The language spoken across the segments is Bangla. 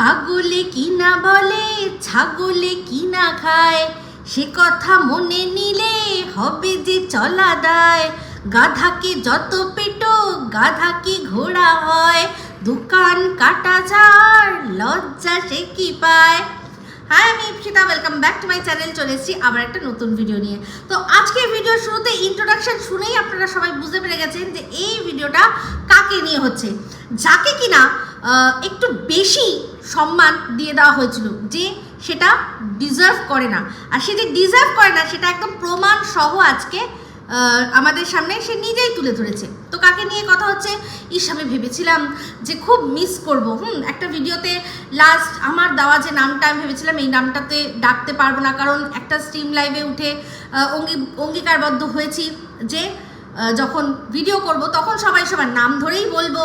পাগলে কি না বলে, ছাগলে কি না খায়, সে কথা মনে নিলে হবে যে চলা দায়। গাধাকে যত পেটো, গাধা কি ঘোড়া হয়, দোকান কাটা ছাড়, লজ্জা সে কি পায়। হাই, আমি Ipsita, welcome back to my channel. চলে এসেছি আবার একটা নতুন ভিডিও নিয়ে। তো আজকে ভিডিওর শুরুতে ইন্ট্রোডাকশন শুনেই আপনারা সবাই বুঝতে পেরে গেছেন যে এই ভিডিওটা কাকে নিয়ে হচ্ছে, যাকে কিনা একটু বেশি সম্মান দিয়ে দেওয়া হয়েছিল, যে সেটা ডিজার্ভ করে না। আর সে যে ডিজার্ভ করে না সেটা একদম প্রমাণ সহ আজকে আমাদের সামনে সে নিজেই তুলে ধরেছে। তো কাকে নিয়ে কথা হচ্ছে? আমি ভেবেছিলাম যে খুব মিস করব একটা ভিডিওতে লাস্ট আমার দেওয়া যে নামটা, আমি ভেবেছিলাম এই নামটাতে ডাকতে পারবো না, কারণ একটা স্ট্রিম লাইভে উঠে অঙ্গীকারবদ্ধ হয়েছি যে যখন ভিডিও করব তখন সবাই সবার নাম ধরেই বলবো,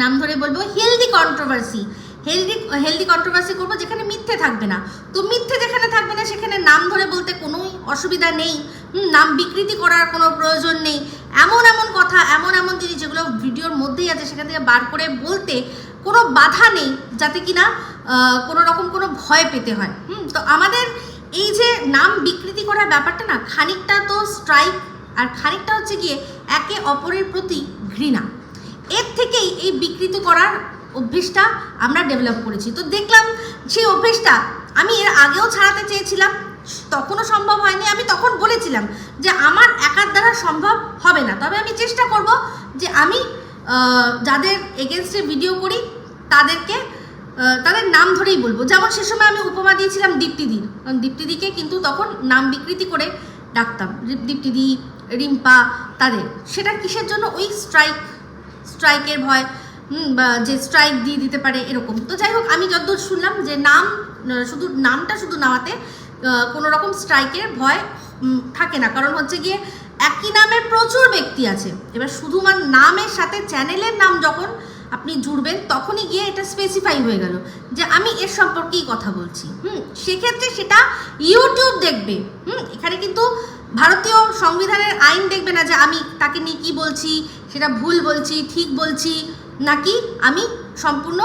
নাম ধরে বলবো হেলদি কন্ট্রোভার্সি, হেলদি কন্ট্রোভার্সি করবো যেখানে মিথ্যে থাকবে না। তো মিথ্যে যেখানে থাকবে না সেখানে নাম ধরে বলতে কোনো অসুবিধা নেই, নাম বিকৃতি করার কোনো প্রয়োজন নেই। এমন এমন কথা, এমন এমন জিনিস যেগুলো ভিডিওর মধ্যেই আছে সেখান থেকে বার করে বলতে কোনো বাধা নেই, যাতে কিনা কোনো রকম কোনো ভয় পেতে হয়। তো আমাদের এই যে নাম বিকৃতি করার ব্যাপারটা না, খানিকটা তো স্ট্রাইক আর খানিকটা হচ্ছে গিয়ে একে অপরের প্রতি ঘৃণা। এর থেকেই এই বিকৃত করার অভ্যেসটা আমরা ডেভেলপ করেছি। তো দেখলাম সেই অভ্যেসটা আমি এর আগেও ছাড়াতে চেয়েছিলাম, তখনও সম্ভব হয়নি। আমি তখন বলেছিলাম যে আমার একার দ্বারা সম্ভব হবে না, তবে আমি চেষ্টা করব যে আমি যাদের এগেনস্টে ভিডিও করি তাদের নাম ধরেই বলবো। যেমন সে সময় আমি উপমা দিয়েছিলাম দীপ্তিদির, কারণ দীপ্তিদিকে কিন্তু তখন নাম বিকৃতি করে ডাকতাম, দীপ্তিদি, রিম্পা, তাদের। সেটা কিসের জন্য? ওই স্ট্রাইকের ভয়, বা যে স্ট্রাইক দিয়ে দিতে পারে এরকম। তো যাই হোক, আমি যতদূর শুনলাম যে নামটা শুধু নেওয়াতে কোনো রকম স্ট্রাইকের ভয় থাকে না, কারণ হচ্ছে গিয়ে একই নামে প্রচুর ব্যক্তি আছে। এবার শুধুমাত্র নামের সাথে চ্যানেলের নাম যখন আপনি জুড়বেন তখনই গিয়ে এটা স্পেসিফাই হয়ে গেল যে আমি এর সম্পর্কেই কথা বলছি। সেক্ষেত্রে সেটা ইউটিউব দেখবে। এখানে কিন্তু ভারতীয় সংবিধানের আইন দেখবে না যে আমি তাকে নিয়ে কী বলছি, সেটা ভুল বলছি, ঠিক বলছি, নাকি আমি সম্পূর্ণ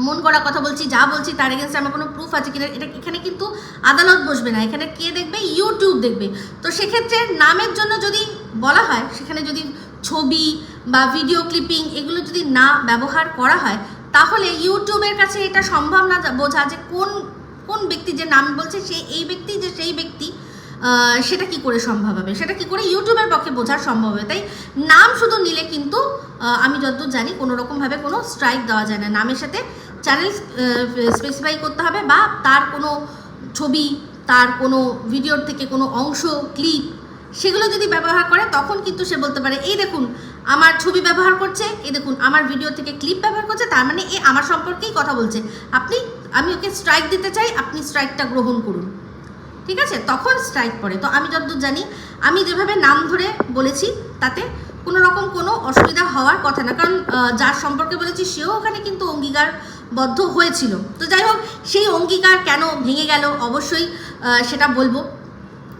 মন করা কথা বলছি, যা বলছি তার এগেন্সে আমার কোনো প্রুফ আছে কিনা। এটা এখানে কিন্তু আদালত বসবে না, এখানে কে দেখবে? ইউটিউব দেখবে। তো সেক্ষেত্রে নামের জন্য যদি বলা হয়, সেখানে যদি ছবি বা ভিডিও ক্লিপিং এগুলো যদি না ব্যবহার করা হয়, তাহলে ইউটিউবের কাছে এটা সম্ভব না বোঝা যে কোন ব্যক্তি যে নাম বলছে সে এই ব্যক্তি, যে সেই ব্যক্তি, সেটা কি করে সম্ভব হবে, সেটা কি করে ইউটিউবের পক্ষে বোঝা সম্ভব হবে। তাই নাম শুধু নিলে কিন্তু আমি যতদূর জানি কোনো রকমভাবে কোনো স্ট্রাইক দেওয়া যায় না। নামের সাথে চ্যানেল স্পেসিফাই করতে হবে, বা তার কোনো ছবি, তার কোনো ভিডিওর থেকে কোনো অংশ, ক্লিপ, সেগুলো যদি ব্যবহার করে তখন কিন্তু সে বলতে পারে এই দেখুন আমার ছবি ব্যবহার করছে, এই দেখুন আমার ভিডিও থেকে ক্লিপ ব্যবহার করছে, তার মানে এ আমার সম্পর্কেই কথা বলছে, আমি ওকে স্ট্রাইক দিতে চাই, আপনি স্ট্রাইকটা গ্রহণ করুন। ঠিক আছে, তখন স্ট্রাইক পড়ে। তো আমি যতদূর জানি আমি যেভাবে নাম ধরে বলেছি তাতে কোনো রকম কোনো অসুবিধা হওয়ার কথা না, কারণ যার সম্পর্কে বলেছি সেও ওখানে কিন্তু অঙ্গীকারবদ্ধ হয়েছিল। তো যাই হোক, সেই অঙ্গীকার কেন ভেঙে গেল অবশ্যই সেটা বলবো।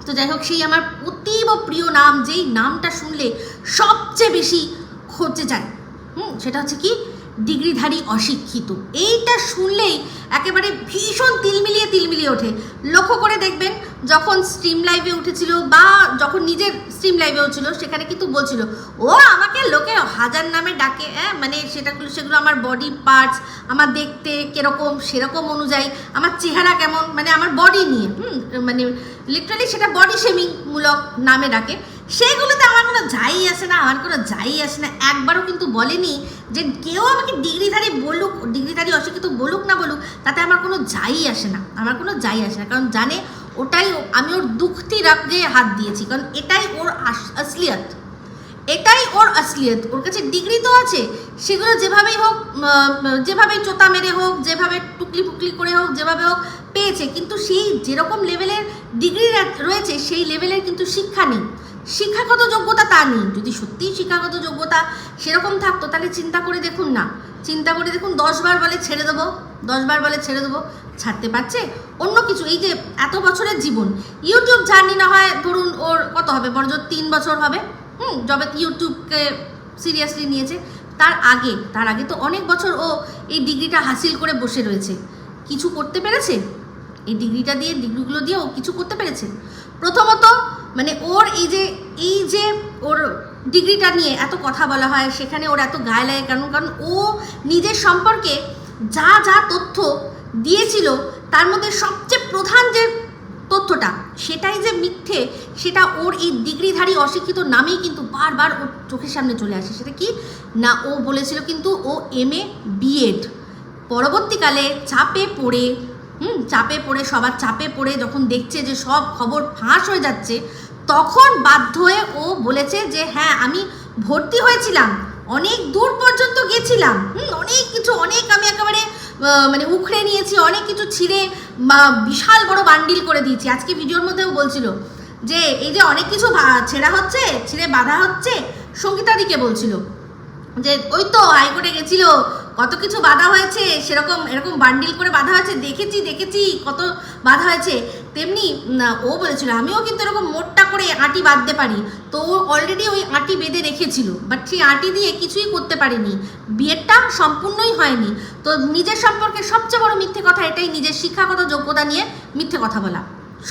তো যাই হোক, সেই আমার অতীব প্রিয় নাম, যেই নামটা শুনলে সবচেয়ে বেশি খচে যায়, সেটা হচ্ছে কি? ডিগ্রিধারী অশিক্ষিত। এইটা শুনলেই একেবারে ভীষণ তিলমিলিয়ে ওঠে। লক্ষ্য করে দেখবেন, যখন স্ট্রিম লাইভে উঠেছিল বা যখন নিজের স্ট্রিম লাইভেও ছিল, সেখানে কিন্তু বলছিল ও আমাকে লোকে হাজার নামে ডাকে, মানে সেগুলো আমার বডি পার্টস, আমার দেখতে কীরকম সেরকম অনুযায়ী, আমার চেহারা কেমন, মানে আমার বডি নিয়ে, মানে লিটারালি সেটা বডি শেমিং মূলক নামে ডাকে। সেগুলোতে আমার কোনো যাই আসে না, একবারও কিন্তু বলেনি যে কেউ আমাকে ডিগ্রিধারী অশিক্ষিত বলুক না বলুক, তাতে আমার কোনো যাই আসে না, কারণ জানে ওটাই আমি ওর দুঃখটি রাখতে হাত দিয়েছি, কারণ এটাই ওর আসলিয়ত। ওর কাছে ডিগ্রি তো আছে, সেগুলো যেভাবেই হোক, যেভাবেই চোতা মেরে হোক, যেভাবে টুকলি করে হোক, যেভাবে হোক পেয়েছে, কিন্তু সেই যেরকম লেভেলের ডিগ্রি রয়েছে সেই লেভেলের কিন্তু শিক্ষা নেই, শিক্ষাগত যোগ্যতা তা নেই। যদি সত্যিই শিক্ষাগত যোগ্যতা সেরকম থাকতো তাহলে চিন্তা করে দেখুন 10 বার বলে ছেড়ে দেবো, ছাড়তে পারছে অন্য কিছু। এই যে এত বছরের জীবন ইউটিউব জার্নি, না হয় ধরুন ওর কত হবে, বড়জোর 3 বছর হবে যবে ইউটিউবকে সিরিয়াসলি নিয়েছে। তার আগে তো অনেক বছর ও এই ডিগ্রিটা হাসিল করে বসে রয়েছে, কিছু করতে পেরেছে? এই ডিগ্রিগুলো দিয়ে ও কিছু করতে পেরেছে? প্রথমত মানে ওর এই যে ওর ডিগ্রিটা নিয়ে এত কথা বলা হয়, সেখানে ওর এত গায়ে লাগে কারণ ও নিজের সম্পর্কে যা যা তথ্য দিয়েছিল তার মধ্যে সবচেয়ে প্রধান যে তথ্যটা সেটাই যে মিথ্যে, সেটা ওর এই ডিগ্রিধারী অশিক্ষিত নামেই কিন্তু বারবার ওর চোখের সামনে চলে আসে। সেটা কি না, ও বলেছিল কিন্তু ও MA BEd, পরবর্তীকালে চাপে পড়ে সবার চাপে পড়ে যখন দেখছে যে সব খবর ফাঁস হয়ে যাচ্ছে, তখন বাধ্য হয়ে ও বলেছে যে হ্যাঁ আমি ভর্তি হয়েছিলাম, অনেক দূর পর্যন্ত গেছিলাম, অনেক আমি একেবারে মানে উখড়ে নিয়েছি, অনেক কিছু ছিঁড়ে বিশাল বড় বান্ডিল করে দিয়েছি। আজকে ভিডিওর মধ্যেও বলছিল যে এই যে অনেক কিছু ছিঁড়ে বাঁধা হচ্ছে, সঙ্গীতাদিকে বলছিল যে ওই তো হাইকোর্টে গেছিল, কত কিছু বাঁধা হয়েছে, এরকম বান্ডিল করে বাঁধা হয়েছে, দেখেছি কত বাঁধা হয়েছে। তেমনি ও বলেছিল আমিও কিন্তু এরকম মোটটা করে আঁটি বাঁধতে পারি, তো ও অলরেডি ওই আঁটি বেঁধে রেখেছিল, বাট সেই আঁটি দিয়ে কিছুই করতে পারেনি, বিয়েটা সম্পূর্ণই হয়নি। তো নিজের সম্পর্কে সবচেয়ে বড় মিথ্যে কথা এটাই, নিজের শিক্ষাগত যোগ্যতা নিয়ে মিথ্যে কথা বলা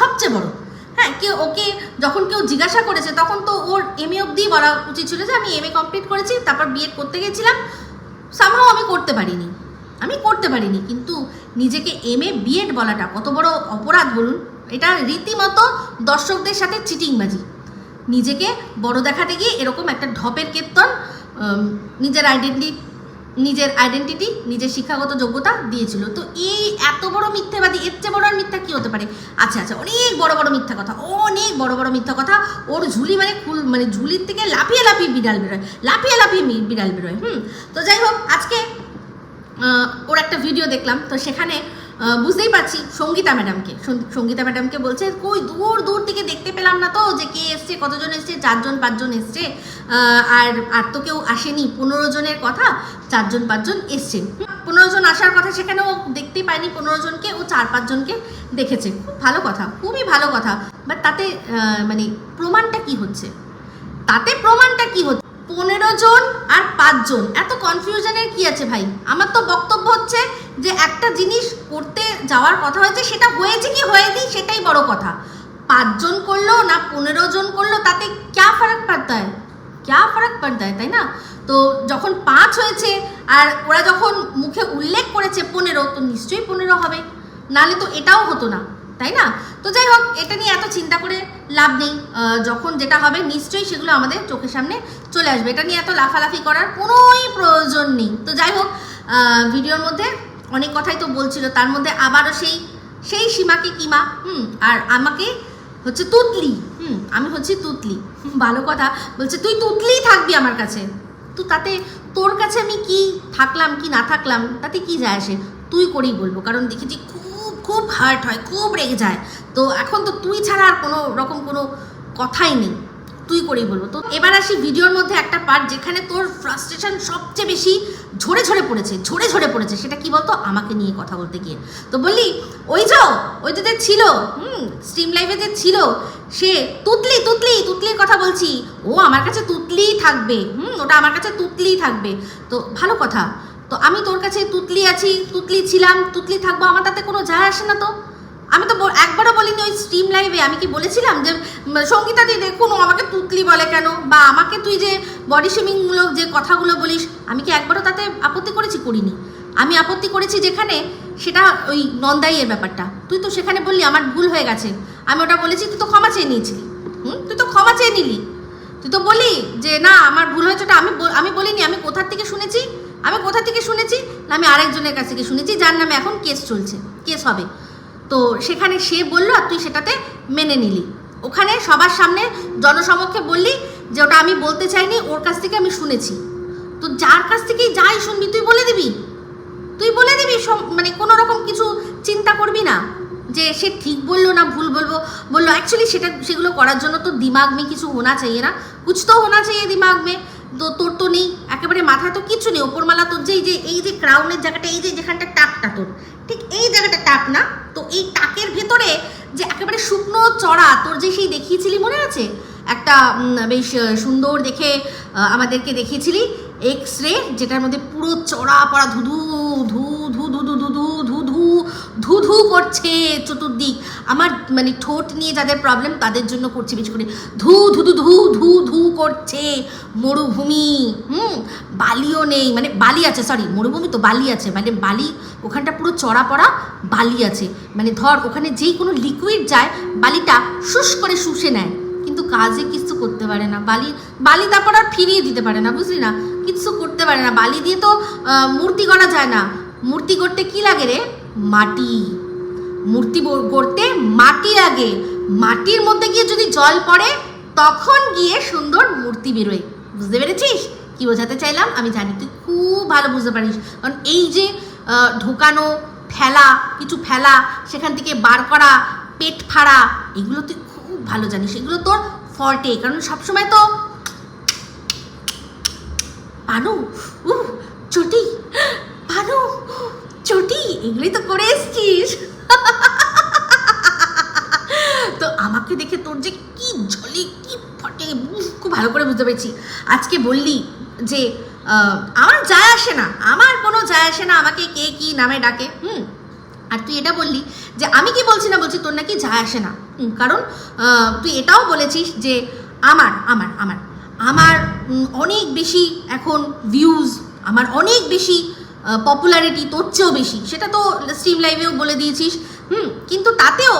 সবচেয়ে বড়। হ্যাঁ, ওকে যখন কেউ জিজ্ঞাসা করেছে তখন তো ওর MA অবধি বলা উচিত ছিল যে আমি MA কমপ্লিট করেছি, তারপর BEd করতে গেছিলাম, সামহাও আমি করতে পারিনি। কিন্তু নিজেকে MA BEd বলাটা কত বড় অপরাধ বলুন? এটা রীতিমতো দর্শকদের সাথে চিটিংবাজি, নিজেকে বড় দেখাতে গিয়ে এরকম একটা ঢপের কীর্তন, নিজের আইডেন্টিটি নিজের শিক্ষাগত যোগ্যতা দিয়েছিল। তো এই এত বড় মিথ্যেবাদী, এর চেয়ে বড় আর মিথ্যা কী হতে পারে? আচ্ছা অনেক বড় বড় মিথ্যা কথা ওর ঝুলি মানে ঝুলির থেকে লাফিয়ে বিড়াল বেরোয়। তো যাই হোক, আজকে ওর একটা ভিডিও দেখলাম, তো সেখানে বুঝতেই পারছি সঙ্গীতা ম্যাডামকে বলছে কই দূর থেকে দেখতে পেলাম না তো যে কে এসছে, কতজন এসছে, 4-5 এসছে, আর তো কেউ আসেনি, 15 জনের কথা 4-5 এসছে। 15 জন আসার কথা, সেখানে ও দেখতেই পায়নি 15 জনকে, ও 4-5 জনকে দেখেছে। খুব ভালো কথা, খুবই ভালো কথা, বাট তাতে মানে প্রমাণটা কি হচ্ছে? 15 জন আর 5 জন, এত কনফিউশনের কি আছে ভাই? আমার তো বক্তব্য হচ্ছে যে একটা জিনিস করতে যাওয়ার কথা হয়েছে, সেটা হয়েছে কি হয়নি সেটাই বড় কথা। 5 জন করলো না 15 জন করলো, তাতে ক্যা ফারাক পড়তা है, তাই না? তো যখন 5 হয়েছে আর ওরা যখন মুখে উল্লেখ করেছে 15, তো নিশ্চয়ই 15 হবে, নাহলে তো এটাও হতো না, তাই না? তো যাই হোক, এটা নিয়ে এত চিন্তা করে লাভ নেই, যখন যেটা হবে নিশ্চয়ই সেগুলো আমাদের চোখের সামনে চলে আসবে, এটা নিয়ে এত লাফালাফি করার কোনোই প্রয়োজন নেই। তো যাই হোক, ভিডিওর মধ্যে অনেক কথাই তো বলছিল, তার মধ্যে আবারও সেই সীমাকে কিমা, আর আমাকে হচ্ছে তুতলি, আমি হচ্ছি তুতলি, ভালো কথা বলছে, তুই তুতলিই থাকবি আমার কাছে, তো তাতে তোর কাছে আমি কি থাকলাম কি না থাকলাম তাতে কি যায় আসে, তুই করেই বলবো, কারণ দেখেছি খুব হার্ট হয়, খুব রেগে যায়। তো এখন তো তুই ছাড়া আর কোনো রকম কোনো কথাই নেই, তুই করেই বলবো। তো এবার আসি ভিডিওর মধ্যে একটা পার্ট যেখানে তোর ফ্রাস্ট্রেশন সবচেয়ে বেশি ঝরে পড়েছে, সেটা কি বলতো? আমাকে নিয়ে কথা বলতে গিয়ে। তো বললি ওই যে ছিল স্ট্রিম লাইভে যে ছিল, সে তুতলির কথা বলছি, ও আমার কাছে তুতলিই থাকবে, ওটা আমার কাছে তুতলিই থাকবে। তো ভালো কথা, তো আমি তোর কাছে তুতলি আছি, তুতলি ছিলাম, তুতলি থাকবো, আমার তাতে কোনো যায় আসে না। তো আমি তো একবারও বলিনি ওই স্ট্রিম লাইভে, আমি কি বলেছিলাম যে সঙ্গীতা দি দেখুন ও আমাকে তুতলি বলে কেন, বা আমাকে তুই যে বডি শেমিংমূলক যে কথাগুলো বলিস, আমি কি একবারও তাতে আপত্তি করিনি। আমি আপত্তি করেছি যেখানে, সেটা ওই নন্দাইয়ের ব্যাপারটা, তুই তো সেখানে বললি আমার ভুল হয়ে গেছে, আমি ওটা বলেছি, তুই তো ক্ষমা চেয়ে নিয়েছিলি, তুই তো ক্ষমা চেয়ে নিলি, তুই তো বলি যে না আমার ভুল হয়েছে, ওটা আমি বলিনি। আমি কোথা থেকে শুনেছি না আমি আরেকজনের কাছ থেকে শুনেছি, যার নামে এখন কেস হবে। তো সেখানে সে বললো আর তুই সেটাতে মেনে নিলি, ওখানে সবার সামনে জনসমক্ষে বললি যে ওটা আমি বলতে চাইনি, ওর কাছ থেকে আমি শুনেছি। তো যার কাছ থেকেই যাই শুনবি তুই বলে দিবি, মানে কোনো রকম কিছু চিন্তা করবি না যে সে ঠিক বললো না ভুল বললো। অ্যাকচুয়ালি সেগুলো করার জন্য তো দিমাগ মে কিছু হোনা চাইয়ে না, কুছ তো হোনা চাইয়ে দিমাগ মে। তো তোর তো নেই, একেবারে মাথায় তো কিছু নেই, ওপরমালা তোর যে এই যে ক্রাউনের জায়গাটা, এই যে যেখানটা টাকটা তোর, ঠিক এই জায়গাটা টাক না, তো এই টাকের ভেতরে যে একেবারে শুকনো চড়া তোর যে সেই দেখিয়েছিলি মনে আছে, একটা বেশ সুন্দর দেখে আমাদেরকে দেখিয়েছিলি এক্স রে, যেটার মধ্যে পুরো চড়া পড়া ধুধু ধু ধু ধু ধু ধু ধু ধু ধু ধু ধু করছে চতুর্দিক। আমার মানে ঠোঁট নিয়ে যাদের প্রবলেম তাদের জন্য করছে বেশি করে, ধু ধু ধু ধু ধু ধু করছে। মরুভূমি, বালিও নেই, মানে বালি আছে, সরি মরুভূমি তো বালি আছে, মানে বালি ওখানটা পুরো চড়া পড়া বালি আছে, মানে ধর ওখানে যেই কোনো লিকুইড যায় বালিটা শুষ করে শুষে নেয়, কিন্তু কাজে কিছু করতে পারে না। বালি তারপর আর ফিরিয়ে দিতে পারে না, বুঝলি না, কিছু করতে পারে না। বালি দিয়ে তো মূর্তি গড়া যায় না। মূর্তি গড়তে কি লাগে রে? মাটি। মূর্তি গড়তে মাটি লাগে। মাটির মধ্যে গিয়ে যদি জল পড়ে তখন গিয়ে সুন্দর মূর্তি বেরোয়। বুঝতে পেরেছিস কি বোঝাতে চাইলাম? আমি জানি তুই খুব ভালো বুঝতে পারিস, কারণ এই যে ঢোকানো, ফেলা, কিছু ফেলা, সেখান থেকে বার করা, পেট ফাড়া, এগুলো তুই খুব ভালো জানিস, এগুলো তোর ফর্টে। কারণ সবসময় তো পানু চটি, পানু চটি, এগুলোই তো করে এসছিস। তো আমাকে দেখে তোর যে কি ঝলি, কি ফটে, খুব ভালো করে বুঝতে পেরেছি। আজকে বললি যে আমার যায় আসে না, আমার কোনো যায় আসে না আমাকে কে কি নামে ডাকে, আর তুই এটা বললি যে আমি কি বলছি না বলছি তোর নাকি যায় আসে না, কারণ তুই এটাও বলেছিস যে আমার আমার আমার আমার অনেক বেশি এখন ভিউজ, আমার অনেক বেশি পপুলারিটি, তোর চেয়েও বেশি, সেটা তো স্ট্রিম লাইভেও বলে দিয়েছিস। কিন্তু তাতেও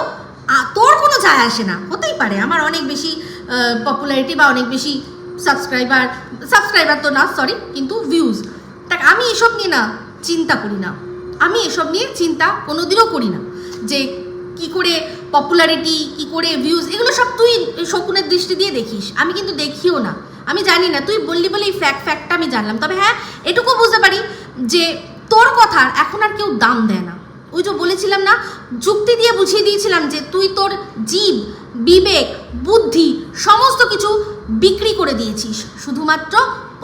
তোর কোনো যায় আসে না। হতেই পারে আমার অনেক বেশি পপুলারিটি বা অনেক বেশি সাবস্ক্রাইবার তো না, সরি, কিন্তু ভিউজ। দেখ আমি এসব নিয়ে না চিন্তা করি না, আমি এসব নিয়ে চিন্তা কোনোদিনও করি না যে কি করে পপুলারিটি, কি করে ভিউজ, এগুলো সব তুই শকুনের দৃষ্টি দিয়ে দেখিস, আমি কিন্তু দেখিও না। আমি জানি না, তুই বললি বলে এই ফ্যাক্টটা আমি জানলাম। তবে হ্যাঁ, এটুকু বুঝতে পারি যে তোর কথার এখন আর কেউ দাম দেয় না। ওই যে বলেছিলাম না, যুক্তি দিয়ে বুঝিয়ে দিয়েছিলাম যে তুই তোর জীব, বিবেক, বুদ্ধি সমস্ত কিছু বিক্রি করে দিয়েছিস শুধুমাত্র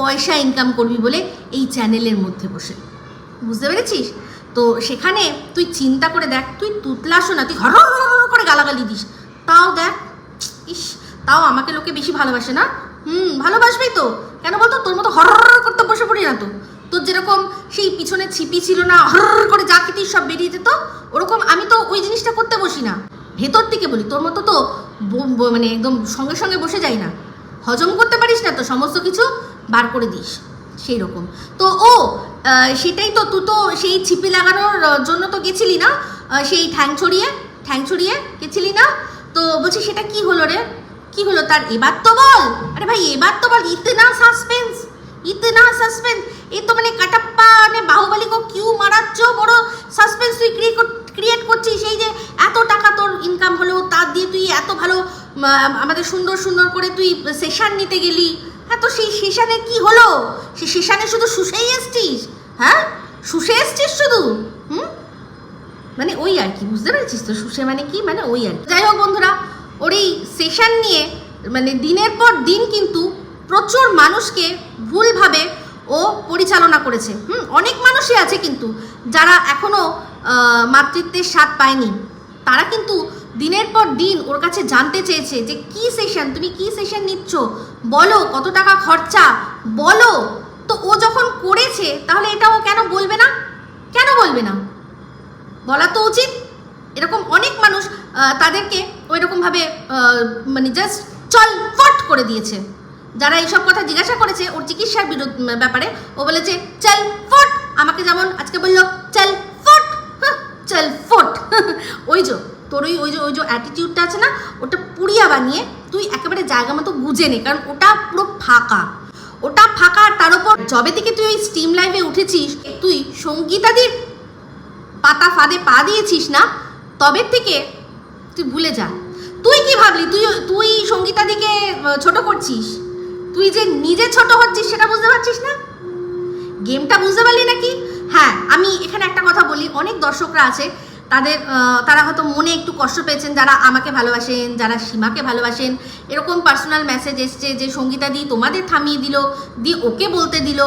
পয়সা ইনকাম করবি বলে এই চ্যানেলের মধ্যে বসে। বুঝতে পেরেছিস? তো সেখানে তুই চিন্তা করে দেখ, তুই তুতলাসও না, তুই হর করে গালাগালি দিস, তাও দেখ, ইস, তাও আমাকে লোকে বেশি ভালোবাসে না। ভালোবাসবেই তো, কেন বলতো? তোর মতো হর করতে বসে পড়ি না তো। তোর যেরকম সেই পিছনে ছিপি ছিল না, হর করে যা খেতে সব বেরিয়ে যেত, ওরকম আমি তো ওই জিনিসটা করতে বসি না। ভেতর থেকে বলি, তোর মতো তো মানে একদম সঙ্গে সঙ্গে বসে যাই না, হজম করতে পারিস না তো, সমস্ত কিছু বার করে দিস সেই রকম। তো সেটাই তো, তুই তো সেই ছিপি লাগানোর জন্য তো গেছিলি না, সেই ঠ্যাং ছড়িয়ে গেছিলি না? তো বলছি সেটা কি হলো রে, কি হলো তার? এবার তো বল। আরে ভাই এবার তো বল। ইতনা সাসপেন্স, এই তো মানে কাটাপ্পা মানে বাহুবলী কো কিউ মারাচ্ছ, বড় সাসপেন্স তুই ক্রিয়েট করছিস। এই যে এত টাকা তোর ইনকাম হলো, তার দিয়ে তুই এত ভালো আমাদের সুন্দর সুন্দর করে তুই সেশন নিতে গেলি, হ্যাঁ, তো সেই সেশনে কি হলো? সেই সেশনে শুধু শুষেই এসছিস, হ্যাঁ, শুষে এসছিস শুধু, মানে ওই আর কি, বুঝতে পেরেছিস তো? শুষে মানে কি, মানে ওই আর কি। যাই হোক বন্ধুরা, ওর এই সেশন নিয়ে মানে দিনের পর দিন কিন্তু প্রচুর মানুষকে ভুলভাবে ও পরিচালনা করেছে। অনেক মানুষই আছে কিন্তু যারা এখনও মাতৃত্বের স্বাদ পায়নি, তারা কিন্তু দিনের পর দিন ওর কাছে জানতে চেয়েছে যে কি সেশন, তুমি কি সেশন নিচ্ছ, বলো কত টাকা খরচা, বলো। তো ও যখন করেছে তাহলে এটা ও কেন বলবে না? কেন বলবে না? বলা তো উচিত। এরকম অনেক মানুষ তাদেরকে ওই রকমভাবে মানে জাস্ট চল ফট করে দিয়েছে। যারা এইসব কথা জিজ্ঞাসা করেছে ওর চিকিৎসার ব্যাপারে, ও বলেছে চল ফট। আমাকে যেমন আজকে বললো চল ফট, চল ফট। ওই যে তোর ওই যে অ্যাটিটিউডটা আছে না, ওটা পুড়িয়া বানিয়ে তুই একেবারে জায়গা মতো গুজে নে, কারণ ওটা পুরো ফাঁকা, ওটা ফাঁকা। তার উপর যবে থেকে তুই ওই স্ট্রিম লাইভে উঠেছিস, তুই সঙ্গীতাদির পাতা ফাঁদে পা দিয়েছিস না, তবে থেকে তুই ভুলে যা। তুই কি ভাবলি তুই সঙ্গীতাদিকে ছোট করছিস? তুই যে নিজে ছোট হচ্ছিস সেটা বুঝতে পারছিস না? গেমটা বুঝতে পারলি নাকি? হ্যাঁ, আমি এখানে একটা কথা বলি, অনেক দর্শকরা আছে তারা হয়তো মনে একটু কষ্ট পেয়েছেন, যারা আমাকে ভালোবাসেন, যারা সীমাকে ভালোবাসেন। এরকম পার্সোনাল মেসেজ এসছে যে সঙ্গীতাদি তোমাদের থামিয়ে দিল, দিয়ে ওকে বলতে দিল।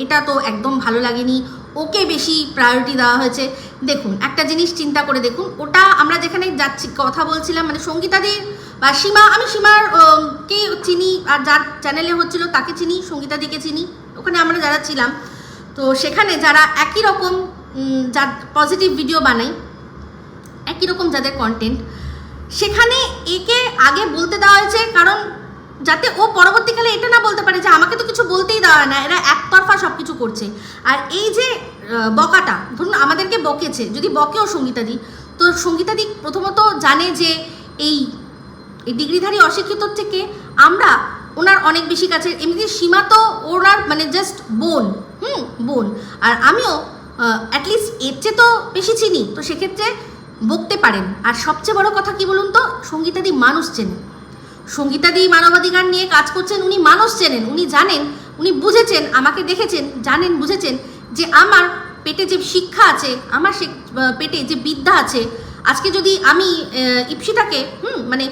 এটা তো একদম ভালো লাগেনি, ওকে বেশি প্রায়োরিটি দেওয়া হয়েছে। দেখুন একটা জিনিস চিন্তা করে দেখুন, ওটা আমরা যেখানে যাচ্ছি কথা বলছিলাম, মানে সঙ্গীতাদির বা সীমা, আমি সীমার কে চিনি, আর যার চ্যানেলে হচ্ছিল তাকে চিনি, সঙ্গীতাদিকে চিনি, ওখানে আমরা যারা ছিলাম, তো সেখানে যারা একই রকম যার পজিটিভ ভিডিও বানাই, একই রকম যাদের কন্টেন্ট, সেখানে একে আগে বলতে দেওয়া হয়েছে, কারণ যাতে ও পরবর্তীকালে এটা না বলতে পারে যে আমাকে তো কিছু বলতেই দেওয়া হয় না, এরা একতরফা সব কিছু করছে। আর এই যে বকাটা, ধরুন আমাদেরকে বকেছে, যদি বকেও সঙ্গীতাদি, তো সঙ্গীতাদি প্রথমত জানে যে এই ডিগ্রিধারী অশিক্ষিত থেকে আমরা ওনার অনেক বেশি কাছে, এমনিতে সীমা তো ওনার মানে জাস্ট বোন, বোন, আর আমিও অ্যাটলিস্ট এর চেয়ে তো বেশি চিনি, তো সেক্ষেত্রে বকতে পারেন। আর সবচেয়ে বড় কথা কি বলুন তো, সঙ্গীতাদি মানুষ চেনেন, সঙ্গীতাদি মানবাধিকার নিয়ে কাজ করছেন, উনি মানুষ চেনেন, উনি জানেন, উনি বুঝেছেন, আমাকে দেখেছেন, জানেন, বুঝেছেন যে আমার পেটে যে শিক্ষা আছে, আমার পেটে যে বিদ্যা আছে, আজকে যদি আমি ইপসিতাকে মানে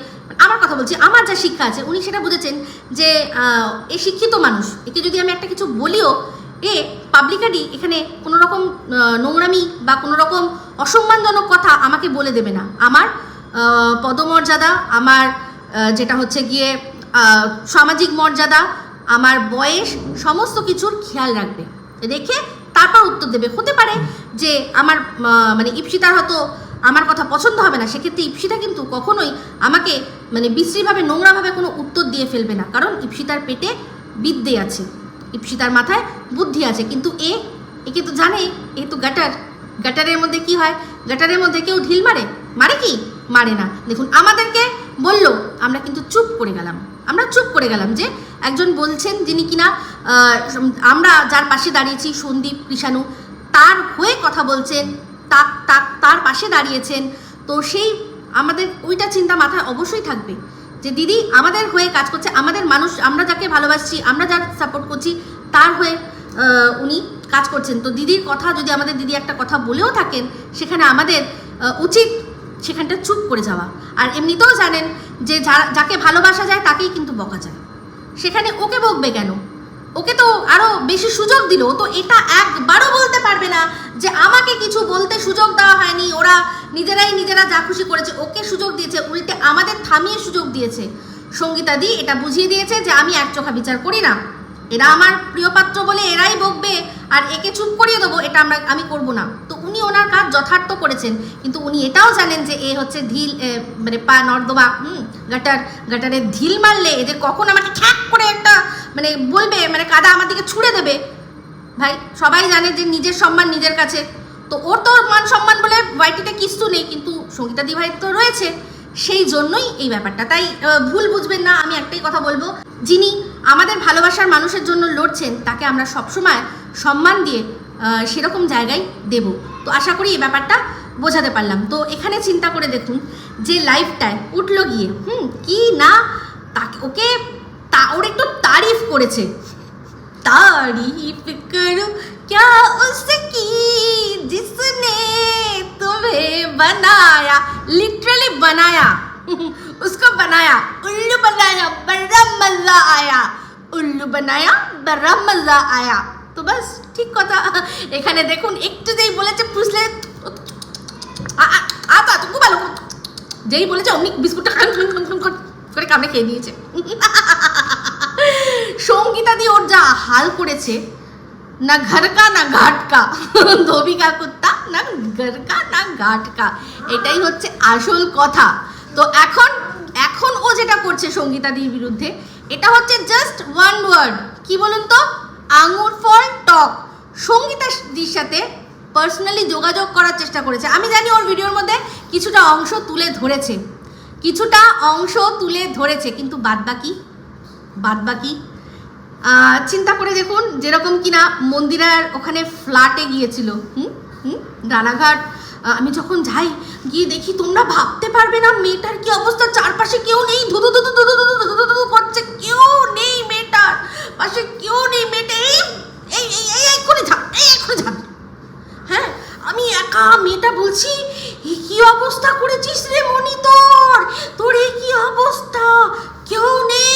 আমার কথা বলছি, আমার যা শিক্ষা আছে, উনি সেটা বুঝেছেন যে এ শিক্ষিত মানুষ, একে যদি আমি একটা কিছু বলিও, এ পাবলিকালি এখানে কোনো রকম নোংরামি বা কোনো রকম অসম্মানজনক কথা আমাকে বলে দেবে না। আমার পদমর্যাদা, আমার যেটা হচ্ছে গিয়ে সামাজিক মর্যাদা, আমার বয়স, সমস্ত কিছুর খেয়াল রাখবে, রেখে তারপর উত্তর দেবে। হতে পারে যে আমার মানে ইপসিতার হয়তো আমার কথা পছন্দ হবে না, সেক্ষেত্রে ইপসিতা কিন্তু কখনোই আমাকে মানে বিশ্রীভাবে নোংরাভাবে কোনো উত্তর দিয়ে ফেলবে না, কারণ ইপসিতার পেটে বিদ্যে আছে, ইপসিতার মাথায় বুদ্ধি আছে। কিন্তু একে তো জানে, এ তো গাটারের মধ্যে কি হয়, গাটারের মধ্যে কেউ ঢিল মারে কি মারে না। দেখুন আমাদেরকে বললো, আমরা কিন্তু চুপ করে গেলাম যে একজন বলছেন যিনি কিনা আমরা যার পাশে দাঁড়িয়েছি, সন্দীপ কৃষাণু, তার হয়ে কথা বলছেন, তার পাশে দাঁড়িয়েছেন, তো সেই আমাদের ওইটা চিন্তা মাথায় অবশ্যই থাকবে যে দিদি আমাদের হয়ে কাজ করছে, আমাদের মানুষ, আমরা যাকে ভালোবাসছি, আমরা যার সাপোর্ট করছি, তার হয়ে উনি কাজ করছেন। তো দিদির কথা যদি আমাদের দিদি একটা কথা বলেও থাকেন, সেখানে আমাদের উচিত সেখানটা চুপ করে যাওয়া। আর এমনিতেও জানেন যে যাকে ভালোবাসা যায় তাকেই কিন্তু বকা যায়, সেখানে ওকে বকবে কেন, ওকে তো আরও বেশি সুযোগ দিল, তো এটা একবারও বলতে পারবে না যে আমাকে কিছু বলতে সুযোগ দেওয়া হয়নি, ওরা নিজেরা যা খুশি করেছে, ওকে সুযোগ দিয়েছে, উল্টে আমাদের থামিয়ে সুযোগ দিয়েছে। সঙ্গীতাদি এটা বুঝিয়ে দিয়েছে যে আমি একচোখা বিচার করি না, এরা আমার প্রিয় পাত্র বলে এরাই বকবে, আর একে চুপ করিয়ে দেবো এটা আমি করব না। তো উনি ওনার কাজ যথার্থ করেছেন, কিন্তু উনি এটাও জানেন যে এ হচ্ছে ঢিল, মানে পা নর্দমা, গাটারে ঢিল মারলে এদের কখন আমাকে ঠ্যাক করে একটা মানে বলবে, মানে কাদা আমার দিকে ছুঁড়ে দেবে। ভাই সবাই জানে যে নিজের সম্মান নিজের কাছে, তো ওর তো মান সম্মান বলে ওয়াইটিতে কিছু নেই, কিন্তু সঙ্গীতাদি ভাই তো রয়েছে, সেই জন্যই এই ব্যাপারটা। তাই ভুল বুঝবেন না, আমি একটাই কথা বলবো, যিনি আমাদের ভালোবাসার মানুষের জন্য লড়ছেন, তাকে আমরা সবসময় সম্মান দিয়ে সেরকম জায়গায় দেব। তো আশা করি এই ব্যাপারটা বোঝাতে পারলাম। তো এখানে চিন্তা করে দেখুন যে লাইফটায় উঠলো গিয়ে কি না, তাকে ওর একটু তারিফ করেছে, तारीफ करूं क्या उसकी जिसने तुम्हें बनाया, लिटरली बनाया, उसको बनाया, उल्लू बनाया, बड़ा मजा आया, उल्लू बनाया, बड़ा मजा आया। তো বাস ঠিক কথা। এখানে দেখুন একটু যেই বলেছে পুষলে খুব ভালো, যেই বলেছে অমনি বিস্কুটটা করে কামড়ে খেয়ে নিয়েছে। সঙ্গীতাদি ওর যা হাল করেছে, না ঘর কা না ঘাট কা, ধোবি কা কুত্তা, না ঘর কা না ঘাট কা, এটাই হচ্ছে আসল কথা। তো এখন ও যেটা করছে সঙ্গীতাদির বিরুদ্ধে, এটা হচ্ছে জাস্ট ওয়ান ওয়ার্ড, কি বলুন তো, আঙুর ফল টক। সঙ্গীতাদির সাথে পার্সোনালি যোগাযোগ করার চেষ্টা করেছে, আমি জানি ওর ভিডিওর মধ্যে কিছুটা অংশ তুলে ধরেছে, কিন্তু বাদবাকি চিন্তা করে দেখুন, যেরকম কিনা মন্দিরার ওখানে ফ্ল্যাটে গিয়েছিল, রানাঘাট, আমি যখন যাই গিয়ে দেখি, তোমরা ভাবতে পারবে না মেয়েটার কি অবস্থা, চারপাশে কেউ নেই, ধুধু করছে, কেউ নেই মেয়েটার পাশে, কেউ নেই, মেয়েটা এক্ষুনি ঝাঁপ, হ্যাঁ আমি একা, মেয়েটা বলছি কি অবস্থা করেছিস রে মনি, তোর এই কি অবস্থা, কেউ নেই,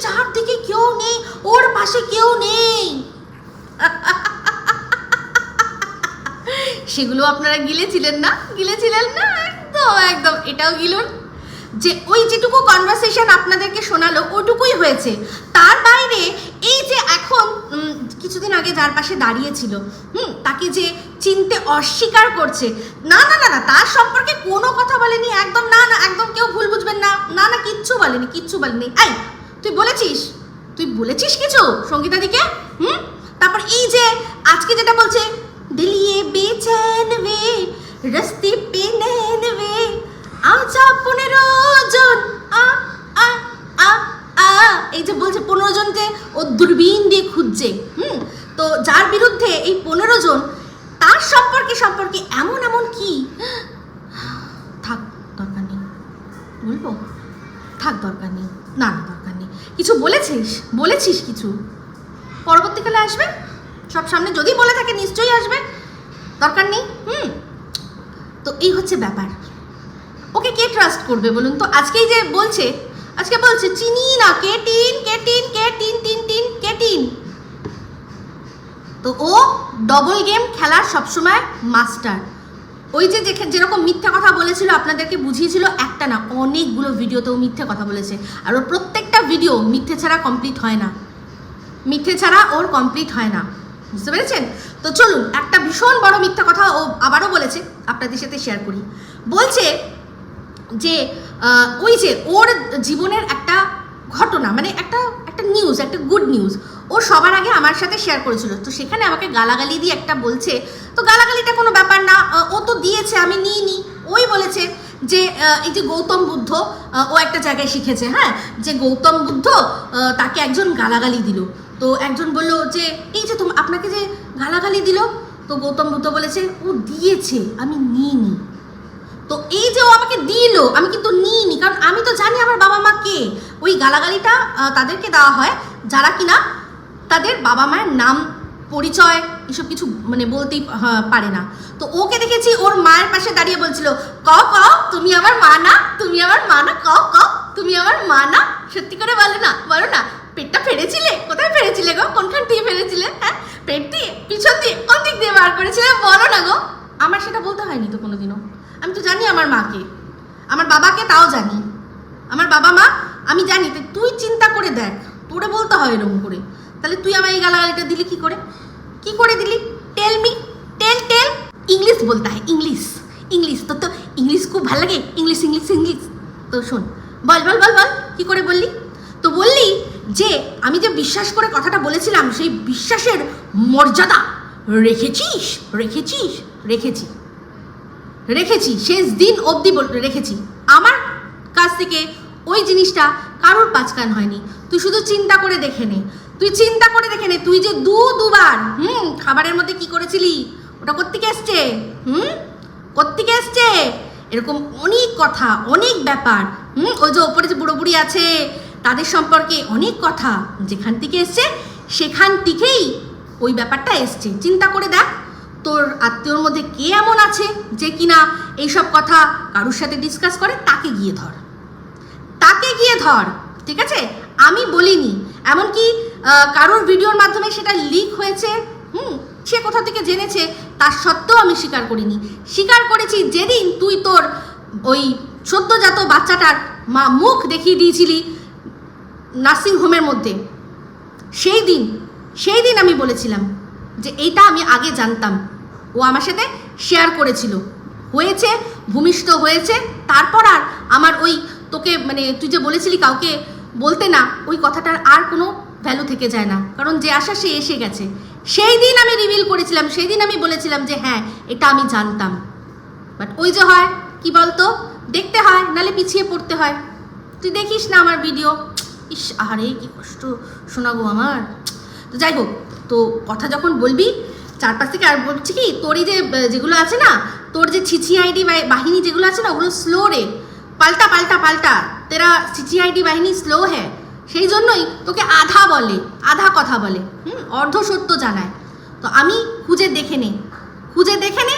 চারদিকে কেউ নেই, ওর পাশে কেউ নেই। সেগুলো আপনারা গিলেছিলেন না একদম এটাও গিলুন। যে ওই যেটুকু কনভারসেশন আপনাদেরকে শোনালো ওইটুকুই হয়েছে। তার বাইরে এই যে এখন কিছুদিন আগে যার পাশে দাঁড়িয়েছিল তাকে যে চিনতে অস্বীকার করছে, না না না না, তার সম্পর্কে কোনো কথা বলেনি, একদম না না, একদম কেউ ভুল বুঝবেন না, না না, কিচ্ছু বলেনি, কিচ্ছু বলেনি। এই তুই বলেছিস কিছু সঙ্গীতাদিকে? তারপর এই যে আজকে যেটা বলছে, দিলিয়ে বেচैन वे रस्ते पे नैन वे आजा 15 জন এই যে বলছে 15 জনকে ও দূরবীন দিয়ে খুঁজছে। তো যার বিরুদ্ধে এই 15 জন, তার সম্পর্কে এমন কি, থাক দরকার নেই, বলবো থাক দরকার নেই, না দরকার নেই। কিছু বলেছিস কিছু, পরবর্তীকালে আসবে সব সামনে, যদি বলে থাকে নিশ্চয়ই আসবে, দরকার নেই। তো এই হচ্ছে ব্যাপার। ওকে কে ট্রাস্ট করবে বলুন তো? আজকে বলছে চিনি না, কে টিন। তো ও ডবল গেম খেলার সবসময় মাস্টার। ওই যে যেরকম মিথ্যা কথা বলেছিল, আপনাদেরকে বুঝিয়েছিল, একটা না অনেকগুলো ভিডিওতেও মিথ্যে কথা বলেছে, আর ওর প্রত্যেকটা ভিডিও মিথ্যে ছাড়া কমপ্লিট হয় না, বুঝতে পেরেছেন? তো চলুন, একটা ভীষণ বড় মিথ্যা কথা ও আবারও বলেছে, আপনাদের সাথে শেয়ার করি। বলছে যে ওই যে ওর জীবনের একটা ঘটনা, মানে একটা নিউজ, একটা গুড নিউজ ও সবার আগে আমার সাথে শেয়ার করেছিল। তো সেখানে আমাকে গালাগালি দিয়ে একটা বলছে, তো গালাগালিটা কোনো ব্যাপার না, ও তো দিয়েছে, আমি নিইনি। ওই বলেছে যে এই যে গৌতম বুদ্ধ, ও একটা জায়গায় শিখেছে, যে গৌতম বুদ্ধ তাকে একজন গালাগালি দিল। তো একজন বলল যে এই যে আপনাকে যে গালাগালি দিল, তো গৌতম বুদ্ধ বলেছে ও দিয়েছে, আমি নিইনি। তো এই যে ও আমাকে দিল, আমি কিন্তু নিইনি, কারণ আমি তো জানি আমার বাবা মা কে। ওই গালাগালিটা তাদেরকে দেওয়া হয় যারা কিনা তাদের বাবা মায়ের নাম, পরিচয় এসব কিছু মানে বলতেই পারে না। তো ওকে দেখেছি ওর মায়ের পাশে দাঁড়িয়ে বলছিল, ক তুমি আমার মা না, তুমি আমার মা না, ক তুমি আমার মা না, সত্যি করে বলো না, পেটটা ফেড়েছিলে, কোথায় ফেড়েছিলে গো, কোনখান দিয়ে ফেড়েছিলে? পেট দিয়ে, পিছন দিয়ে, কোন দিক দিয়ে বার করেছিলে, বলো না গো। আমার সেটা বলতে হয়নি তো কোনোদিনও। আমি তো জানি আমার মাকে, আমার বাবাকে তাও জানি, আমার বাবা মা আমি জানি। তুই চিন্তা করে দেখ, তোরে বলতে হয় এরকম করে, তাহলে তুই আমার এই গালাগালিটা দিলি কি করে দিলি? টেল মি, টেল ইংলিশ বলতে হয়, ইংলিশ তো ইংলিশ খুব ভালো লাগে, ইংলিশ। তো শোন, বল কি করে বললি? তো বললি যে আমি যে বিশ্বাস করে কথাটা বলেছিলাম, সেই বিশ্বাসের মর্যাদা রেখেছি, শেষ দিন অবধি রেখেছি। আমার কাছ থেকে ওই জিনিসটা কারোর পাঁচকান হয়নি। তুই শুধু চিন্তা করে দেখে নে, তুই যে দুবার খাবারের মধ্যে কি করেছিলি, ওটা কোত্থেকে এসছে, এরকম অনেক কথা, অনেক ব্যাপার। ওই যে ওপরে যে বুড়ো বুড়ি আছে তাদের সম্পর্কে অনেক কথা যেখান থেকে এসছে, সেখান থেকেই ওই ব্যাপারটা এসছে। চিন্তা করে দেখ, তোর আত্মীয়র মধ্যে কে এমন আছে যে কিনা এইসব কথা কারোর সাথে ডিসকাস করে, তাকে গিয়ে ধর, ঠিক আছে? আমি বলিনি, এমনকি কারোর ভিডিওর মাধ্যমে সেটা লিক হয়েছে, সে কোথা থেকে জেনেছে, তার সত্ত্বেও আমি স্বীকার করেছি যেদিন তুই তোর ওই সদ্যজাত বাচ্চাটার মুখ দেখিয়ে দিয়েছিলি নার্সিংহোমের মধ্যে। সেই দিন আমি বলেছিলাম যে এইটা আমি আগে জানতাম, ও আমার সাথে শেয়ার করেছিল, হয়েছে, ভূমিষ্ঠ হয়েছে। তারপর আর আমার ওই তোকে মানে তুই যে বলেছিলি কাউকে বলতে না, ওই কথাটার আর কোনো ভ্যালু থেকে যায় না, কারণ যে আসা সে এসে গেছে। সেই দিন আমি রিভিল করেছিলাম, সেই দিন আমি বলেছিলাম যে হ্যাঁ এটা আমি জানতাম। বাট ওই যে হয় কি বলতো, দেখতে হয় নালে পিছিয়ে পড়তে হয়। তুই দেখিস না আমার ভিডিও, ইস আরে কি কষ্ট শোনাবো আমার। তো যাই হোক, তো কথা যখন বলবি চারপাশ থেকে, আর বলছি কি তোর এই যে যেগুলো আছে না, তোর যে ছিছিআইডি বাহিনী যেগুলো আছে না, ওগুলো স্লো রে, পাল্টা তেরা ছিছিআইডি বাহিনী স্লো হ্যাঁ, সেই জন্যই তোকে আধা কথা বলে, অর্ধ সত্য জানায়। তো আমি খুঁজে দেখে নে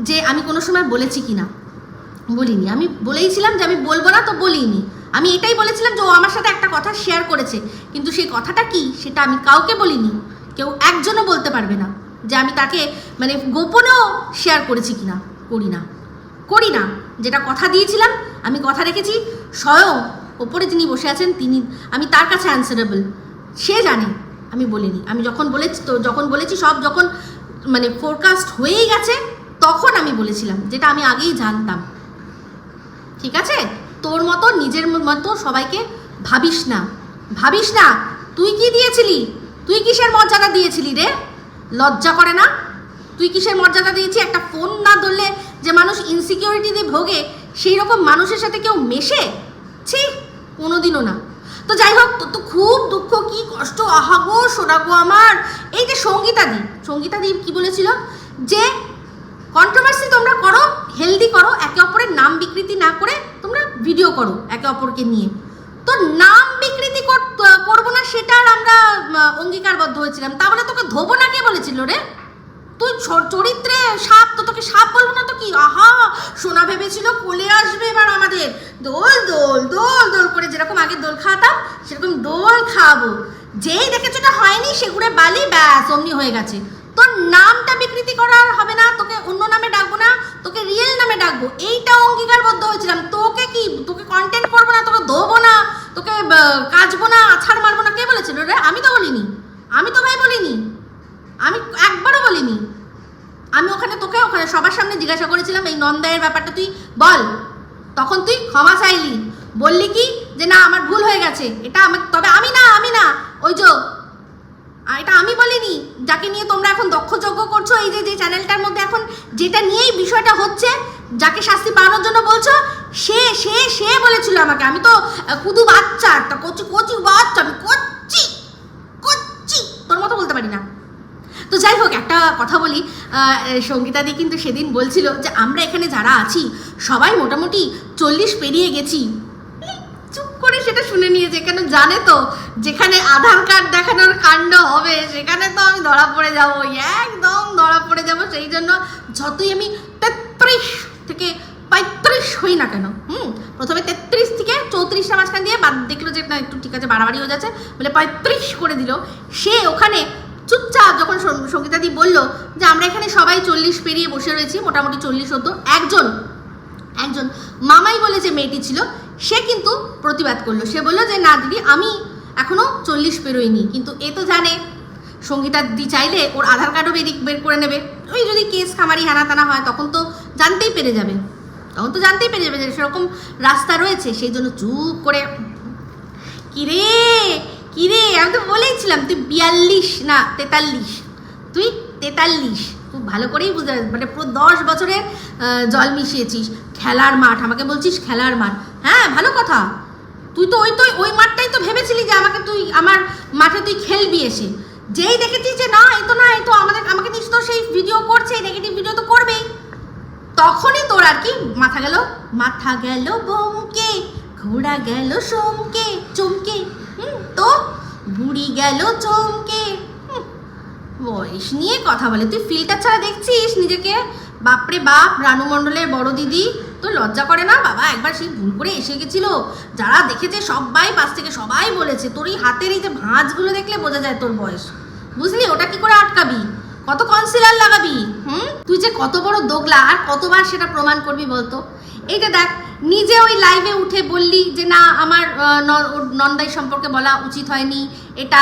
যে আমি কোনো সময় বলেছি কি না। বলিনি, আমি বলেইছিলাম যে আমি বলবো না, তো বলিনি। আমি এটাই বলেছিলাম যে ও আমার সাথে একটা কথা শেয়ার করেছে, কিন্তু সেই কথাটা কি সেটা আমি কাউকে বলিনি, কেউ একজনও বলতে পারবে না যে আমি তাকে মানে গোপনেও শেয়ার করেছি কিনা। করি না, যেটা কথা দিয়েছিলাম আমি কথা রেখেছি, স্বয়ং ওপরে যিনি বসে আছেন তিনি, আমি তার কাছে অ্যান্সারেবল, সে জানে আমি বলিনি। আমি যখন বলেছি সব যখন মানে ফোরকাস্ট হয়েই গেছে তখন আমি বলেছিলাম, যেটা আমি আগেই জানতাম। ঠিক আছে, তোর মতো নিজের মতো সবাইকে ভাবিস না। তুই কি দিয়েছিলি? তুই কিসের মর্যাদা দিয়েছিলি রে? লজ্জা করে না? তুই কিসের মর্যাদা দিয়েছি? একটা ফোন না ধরলে যে মানুষ ইনসিকিউরিটি দিয়ে ভোগে, সেই রকম মানুষের সাথে কেউ মেশে? ছি, কোনোদিনও না। তো যাই হোক, তোর তো খুব দুঃখ, কি কষ্ট, আহাগো সোনাগো আমার। এই যে সঙ্গীতাদি কি বলেছিল, যে কন্ট্রোভার্সি তোমরা করো, হেলদি করো, একে অপরের নাম বিকৃতি না করে তোমরা ভিডিও করো একে অপরকে নিয়ে। তো নাম বিকৃতি করবো না সেটা আর আমরা অঙ্গীকারবদ্ধ হয়েছিলাম, তাহলে তোকে ধোবো না কে বলেছিল রে? তুই চরিত্রে সাপ, তো তোকে সাপ বলবো না তো কি? আহা, সোনা ভেবেছিল কোলে আসবে এবার আমাদের, দোল দোল দোল দোল করে যেরকম আগে দোল খাওয়াতাম সেরকম দোল খাওয়াবো। যেই দেখেছো এটা হয়নি, সেগুলো বালি, ব্যাস অমনি হয়ে গেছে। তোর নামটা বিকৃতি করা হবে না, তোকে অন্য নামে ডাকবো না, তোকে রিয়েল নামে ডাকবো, এইটা অঙ্গীকারবদ্ধ হয়েছিলাম। তোকে কন্টেন্ট করবো না, তোকে ধোবো না, তোকে কাচবো না, আছাড় মারবো না, কে বলেছিল রে? আমি তো বলিনি, আমি তো ভাই বলিনি, আমি একবারও বলিনি। আমি তোকে ওখানে সবার সামনে জিজ্ঞাসা করেছিলাম এই নন্দায়ের ব্যাপারটা তুই বল, তখন তুই ক্ষমা চাইলি, বললি কি যে না আমার ভুল হয়ে গেছে, এটা তবে আমি না ওই যে এটা আমি বলিনি, যাকে নিয়ে তোমরা এখন দক্ষযজ্ঞ করছো, এই যে চ্যানেলটার মধ্যে এখন যেটা নিয়েই বিষয়টা হচ্ছে, যাকে শাস্তি পাওয়ানোর জন্য বলছো, সে বলেছিল আমাকে। আমি তো কুদু বাচ্চা, একটা কচি বাচ্চা, আমি করছি তোর মতো বলতে পারি না। তো যাই হোক, একটা কথা বলি, সঙ্গীতাদি কিন্তু সেদিন বলছিল যে আমরা এখানে যারা আছি সবাই মোটামুটি 40 পেরিয়ে গেছি। চুপ করে সেটা শুনে নিয়েছে, কেন জানে তো যেখানে আধার কার্ড দেখানোর কাণ্ড হবে সেখানে তো আমি ধরা পড়ে যাব, একদম ধরা পড়ে যাব। সেই জন্য যতই আমি 33 থেকে 35 হই না কেন, প্রথমে 33 থেকে 34টা মাঝখান দিয়ে বাদ দেখলো যে না একটু ঠিক আছে বাড়াবাড়ি হয়ে যাচ্ছে বলে 35 করে দিল। সে ওখানে চুপচাপ যখন সঙ্গীতাদি বলল যে আমরা এখানে সবাই 40 পেরিয়ে বসে রয়েছি, মোটামুটি 40 হতো, একজন মামাই বলে যে মেয়েটি ছিল সে কিন্তু প্রতিবাদ করলো। সে বললো যে না দিদি, আমি এখনো 40 পেরোইনি। কিন্তু এ তো জানে সঙ্গীতাদি চাইলে ওর আধার কার্ডও বের করে নেবে, ওই যদি কেস খামারি হানা টানা হয় তখন তো জানতেই পেরে যাবে যে সেরকম রাস্তা রয়েছে। সেই জন্য চুপ করে, কিরে আমি তো বলেইছিলাম তুই 42 না 43, তুই 43, খুব ভালো করেই বুঝতে, মানে পুরো 10 বছরের জল মিশিয়েছিস। খেলার মাঠ, আমাকে বলছিস খেলার মাঠ, হ্যাঁ ভালো কথা। তুই তো ওই মাঠটাই তো ভেবেছিলি যে আমার মাঠে তুই খেলবি এসে, যেই দেখেছিস যে না এই তো আমাকে নিশ্চিত তো সেই ভিডিও করছে, নেগেটিভ ভিডিও তো করবেই, তখনই তোর আর কি মাথা গেল বোমকে, ঘোড়া গেল চমকে, তো বুড়ি গেল চমকে। বয়স নিয়ে কথা বলে, তুই ফিল্টার ছাড়া দেখছিস নিজেকে? বাপরে বাপ, রানু মণ্ডলের বড় দিদি, তোর লজ্জা করে না বাবা? একবার সেই ভুল করে এসে গেছিল, যারা দেখেছে সবাই পাশ থেকে সবাই বলেছে, তোর এই হাতের এই যে ভাঁজগুলো দেখলে বোঝা যায় তোর বয়স, বুঝলি? ওটা কি করে আটকাবি? কত কনসিলার লাগাবি? তুই যে কত বড় দোগলা, আর কতবার সেটা প্রমাণ করবি বলতো? এইটা দেখ, নিজে ওই লাইভে উঠে বললি যে না আমার নন্দাই সম্পর্কে বলা উচিত হয়নি, এটা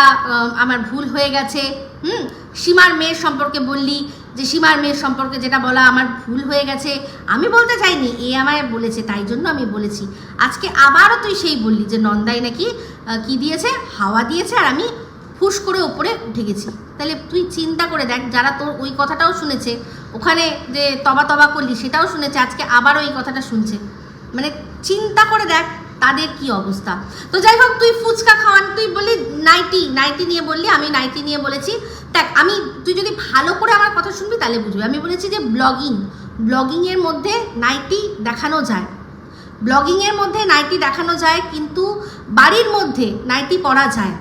আমার ভুল হয়ে গেছে। সীমার মেয়ের সম্পর্কে বললি যে সীমার মেয়ের সম্পর্কে যেটা বলা আমার ভুল হয়ে গেছে, আমি বলতে চাইনি, এ আমায় বলেছে তাই জন্য আমি বলেছি। আজকে আবারও তুই সেই বললি যে নন্দাই নাকি কি দিয়েছে, হাওয়া দিয়েছে, আর আমি ফুস করে ওপরে উঠে গেছি। তাহলে তুই চিন্তা করে দেখ, যারা তোর ওই কথাটাও শুনেছে, ওখানে যে তবা করলি সেটাও শুনেছে, আজকে আবারও এই কথাটা শুনছে, মানে চিন্তা করে দেখ তাদের কি অবস্থা। তো যাই হোক, তুই ফুচকা খাওয়ান, তুই বললি নাইটি নিয়ে বললি, আমি নাইটি নিয়ে বলেছি। দেখ, তুই যদি ভালো করে আমার কথা শুনবি তাহলে বুঝবি। আমি বলেছি যে ব্লগিংয়ের মধ্যে নাইটি দেখানো যায়, কিন্তু বাড়ির মধ্যে নাইটি পরা যায়।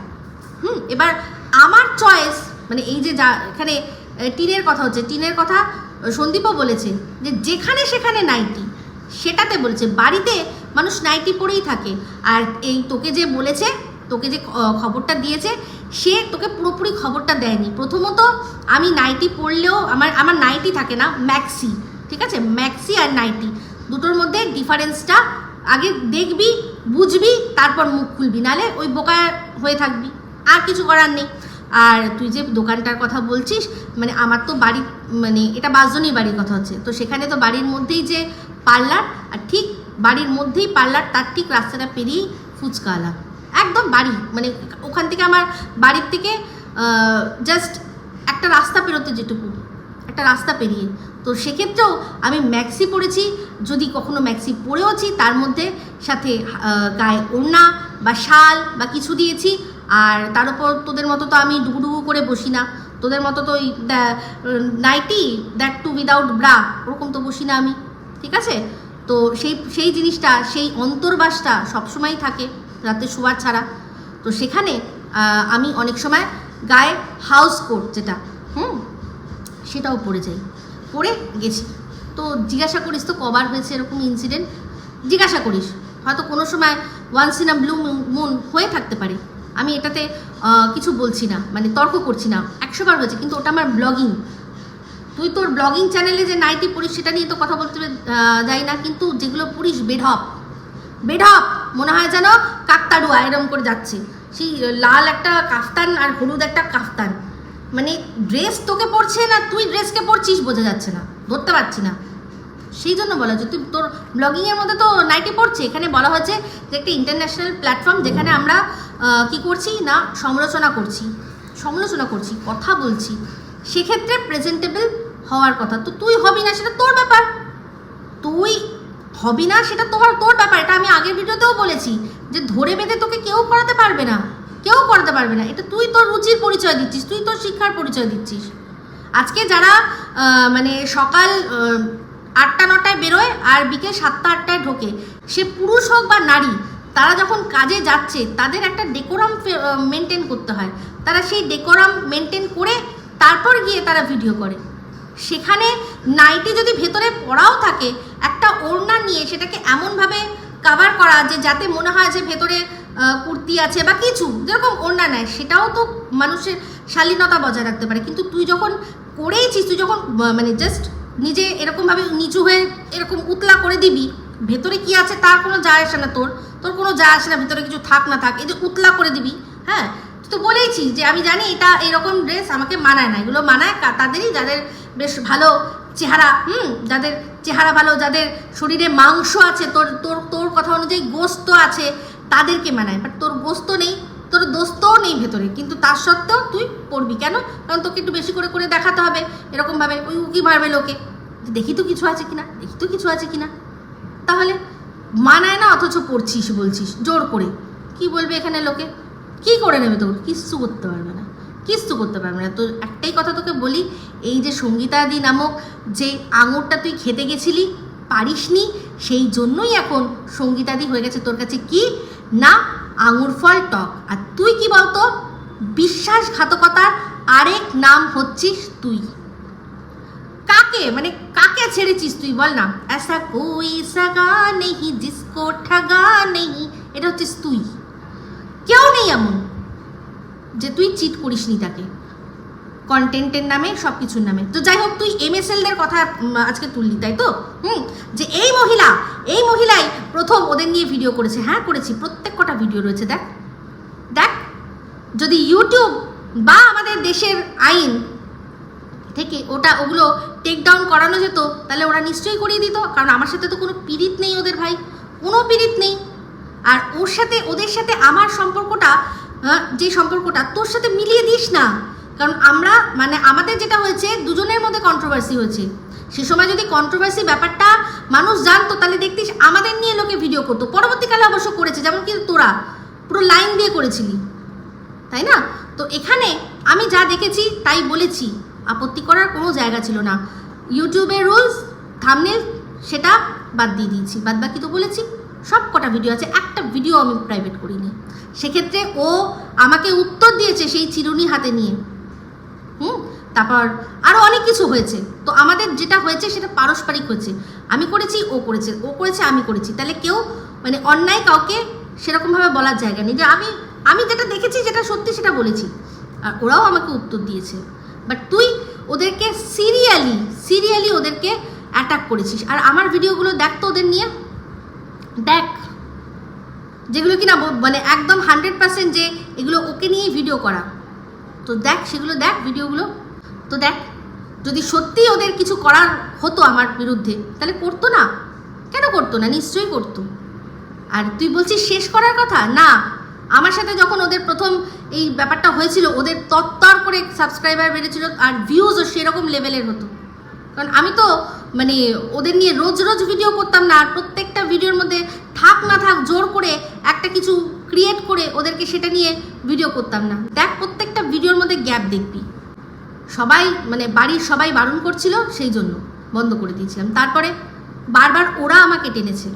এবার আমার চয়েস, মানে এই যে এখানে টিনের কথা হচ্ছে, টিনের কথা সন্দীপও বলেছে যে যেখানে সেখানে নাইটি, সেটাতে বলেছে বাড়িতে মানুষ নাইটি পরেই থাকে। আর এই তোকে যে বলেছে, তোকে যে খবরটা দিয়েছে, সে তোকে পুরোপুরি খবরটা দেয়নি। প্রথমত আমি নাইটি পরলেও আমার নাইটি থাকে না, ম্যাক্সি, ঠিক আছে? ম্যাক্সি আর নাইটি দুটোর মধ্যে ডিফারেন্সটা আগে দেখবি, বুঝবি, তারপর মুখ খুলবি, নালে ওই বোকা হয়ে থাকবি, আর কিছু করার নেই। আর তুই যে দোকানটার কথা বলছিস, মানে আমার তো বাড়ি, মানে এটা বাসজনীর বাড়ির কথা হচ্ছে, তো সেখানে তো বাড়ির মধ্যেই যে পার্লার, আর ঠিক বাড়ির মধ্যেই পার্লার, তার ঠিক রাস্তাটা পেরিয়েই ফুচকাওয়ালা, একদম বাড়ি, মানে ওখান থেকে আমার বাড়ির থেকে জাস্ট একটা রাস্তা পেরোতে যেটুকু, একটা রাস্তা পেরিয়ে। তো সেক্ষেত্রেও আমি ম্যাক্সি পরেছি, যদি কখনো ম্যাক্সি পরেওছি তার মধ্যে সাথে গায়ে ওড়না বা শাল বা কিছু দিয়েছি। আর তার উপর তোদের মতো তো আমি ডুবুডুবু করে বসি না, তোদের মতো তো ওই nighty that too without bra ওরকম তো বসি না আমি, ঠিক আছে? তো সেই জিনিসটা, সেই অন্তর্বাসটা সবসময়ই থাকে রাতে শোয়ার ছাড়া। তো সেখানে আমি অনেক সময় গায়ে হাউস কোট যেটা, সেটাও পরে যাই, পরে গেছি। তো জিজ্ঞাসা করিস তো কবার হয়েছে এরকম ইনসিডেন্ট, জিজ্ঞাসা করিস, হয়তো কোনো সময় once in a blue moon হয়ে থাকতে পারে। আমি এটাতে কিছু বলছি না, মানে তর্ক করছি না, 100 বার হয়েছে, কিন্তু ওটা আমার ব্লগিং। তুই তোর ব্লগিং চ্যানেলে যে নাইটি পড়িস সেটা নিয়ে তো কথা বলতে যাই না, কিন্তু যেগুলো পড়িস বেঢপ মনে হয় যেন কাকতাড়ুয়া এরম করে যাচ্ছে, সেই লাল একটা কাফতান আর হলুদ একটা কাফতান, মানে ড্রেস তোকে পড়ছে না তুই ড্রেসকে পড়ছিস বোঝা যাচ্ছে না, ধরতে পারছি না। সেই জন্য বলা হচ্ছে তুই তোর ব্লগিংয়ের মধ্যে তো নাইটি পড়ছে। এখানে বলা হচ্ছে যে একটা ইন্টারন্যাশনাল প্ল্যাটফর্ম, যেখানে আমরা কি করছি না, সমালোচনা করছি, কথা বলছি, সেক্ষেত্রে প্রেজেন্টেবল হওয়ার কথা। তো তুই হবি না সেটা তোর ব্যাপার, এটা আমি আগের ভিডিওতেও বলেছি যে ধরে বেঁধে তোকে কেউ করাতে পারবে না, এটা তুই তোর রুচির পরিচয় দিচ্ছিস, তুই তোর শিক্ষার পরিচয় দিচ্ছিস। আজকে যারা মানে সকাল 8টা-9টায় বেরোয় আর বিকেল 7টা-8টায় ঢোকে, সে পুরুষ হোক বা নারী, তারা যখন কাজে যাচ্ছে তাদের একটা ডেকোরাম মেনটেন করতে হয়, তারা সেই ডেকোরাম মেনটেন করে তারপর গিয়ে তারা ভিডিও করে। সেখানে নাইটি যদি ভেতরে পড়াও থাকে, একটা ওড়না নিয়ে সেটাকে এমনভাবে কাভার করা যে যাতে মনে হয় যে ভেতরে কুর্তি আছে বা কিছু, যেরকম ওড়না নেয়, সেটাও তো মানুষের শালীনতা বজায় রাখতে পারে। কিন্তু তুই যখন করেইছিস, তুই যখন মানে জাস্ট নিজে এরকমভাবে নিচু হয়ে এরকম উতলা করে দিবি, ভেতরে কি আছে তার কোনো যায় আসে না, তোর কোনো যায় আসে না ভেতরে কিছু থাক না থাক, এই যে উতলা করে দিবি। হ্যাঁ, তুই তো বলেইছিস যে আমি জানি এটা এরকম ড্রেস আমাকে মানায় না, এগুলো মানায় তাদেরই যাদের বেশ ভালো চেহারা, যাদের চেহারা ভালো, যাদের শরীরে মাংস আছে, তোর কথা অনুযায়ী গোস্ত আছে, তাদেরকে মানায়। বাট তোর গোস্ত নেই, তোর দোস্তও নেই ভেতরে, কিন্তু তার সত্ত্বেও তুই পড়বি কেন? কারণ তোকে একটু বেশি করে করে দেখাতে হবে, এরকমভাবে ওই উকি মারবে লোকে, দেখি তো কিছু আছে কিনা, তাহলে মানায় না, অথচ পড়ছিস বলছিস জোর করে। কি বলবে এখানে লোকে, কি করে নেবে? তোর কিচ্ছু করতে পারবে না। তো একটাই কথা তোকে বলি, এই যে সঙ্গীতাদি নামক যে আঙুরটা তুই খেতে গেছিলি, পারিসনি, সেই জন্যই এখন সঙ্গীতাদি হয়ে গেছে তোর কাছে কি না আঙুর ফল টক। আর তুই কি বলতো, বিশ্বাসঘাতকতার আরেক নাম হচ্ছিস তুই। কাকে ছেড়েছিস তুই বল না? ऐसा कोई सगा नहीं जिसको ठगा नहीं, এটা হচ্ছিস তুই। কেউ নেই এমন যে তুই চিট করিসনি তাকে, কন্টেন্টের নামে, সব কিছুর নামে। তো যাই হোক, তুই MSLদের কথা আজকে তুললি, তাই তো? যে এই মহিলাই প্রথম ওদের নিয়ে ভিডিও করেছে। হ্যাঁ করেছি, প্রত্যেক কটা ভিডিও রয়েছে, দেখ। যদি ইউটিউব বা আমাদের দেশের আইন থেকে ওগুলো টেক ডাউন করানো যেত, তাহলে ওরা নিশ্চয়ই করিয়ে দিত। কারণ আমার সাথে তো কোনো পীড়িত নেই ওদের, ভাই, কোনো পীড়িত নেই। আর ওদের সাথে আমার সম্পর্কটা, যে সম্পর্কটা তোর সাথে মিলিয়ে দিস না। কারণ আমাদের যেটা হয়েছে, দুজনের মধ্যে কন্ট্রোভার্সি হয়েছে। সে সময় যদি কন্ট্রোভার্সি ব্যাপারটা মানুষ জানতো, তাহলে দেখতিস আমাদের নিয়ে লোকে ভিডিও করতো। পরবর্তীকালে অবশ্য করেছে, যেমন কি তোরা পুরো লাইন দিয়ে করেছিলি, তাই না? তো এখানে আমি যা দেখেছি তাই বলেছি, আপত্তি করার কোনো জায়গা ছিল না। ইউটিউবের রুলস, থাম্বনেল সেটা বাদ দিয়ে দিয়েছি, বাদ বাকি তো বলেছি। সব কটা ভিডিও আছে, একটা ভিডিও আমি প্রাইভেট করিনি। সেক্ষেত্রে ও আমাকে উত্তর দিয়েছে সেই চিরুনি হাতে নিয়ে। তারপর আরও অনেক কিছু হয়েছে। তো আমাদের যেটা হয়েছে সেটা পারস্পরিক হয়েছে, আমি করেছি, ও করেছে, আমি করেছি। তাহলে কেউ মানে অন্যায় কাউকে সেরকমভাবে বলার জায়গা নেই। যে আমি যেটা দেখেছি, যেটা সত্যি, সেটা বলেছি, আর ওরাও আমাকে উত্তর দিয়েছে। বাট তুই ওদেরকে সিরিয়ালি ওদেরকে অ্যাটাক করেছিস। আর আমার ভিডিওগুলো দেখতো ওদের নিয়ে, দেখ, যেগুলো কিনা মানে একদম 100% যে এগুলো ওকে নিয়েই ভিডিও করা, তো দেখ সেগুলো, দেখ ভিডিওগুলো, তো দেখ যদি সত্যি ওদের কিছু করার হতো আমার বিরুদ্ধে তাহলে করতো না? কেন করতো না? নিশ্চয়ই করতো। আর তুই বলছিস শেষ করার কথা, না, আমার সাথে যখন ওদের প্রথম এই ব্যাপারটা হয়েছিল ওদের তত্তর করে সাবস্ক্রাইবার বেড়েছিল আর ভিউজও সেরকম লেভেলের হতো, কারণ আমি তো মানে ওদের নিয়ে রোজ রোজ ভিডিও করতাম না, আর প্রত্যেকটা ভিডিওর মধ্যে থাক না থাক জোর করে একটা কিছু ক্রিয়েট করে ওদেরকে সেটা নিয়ে ভিডিও করতাম না। দেখ প্রত্যেকটা ভিডিওর মধ্যে গ্যাপ দেখবি, সবাই মানে বাড়ির সবাই বারণ করছিল সেই জন্য বন্ধ করে দিয়েছিলাম। তারপরে বারবার ওরা আমাকে টেনেছে,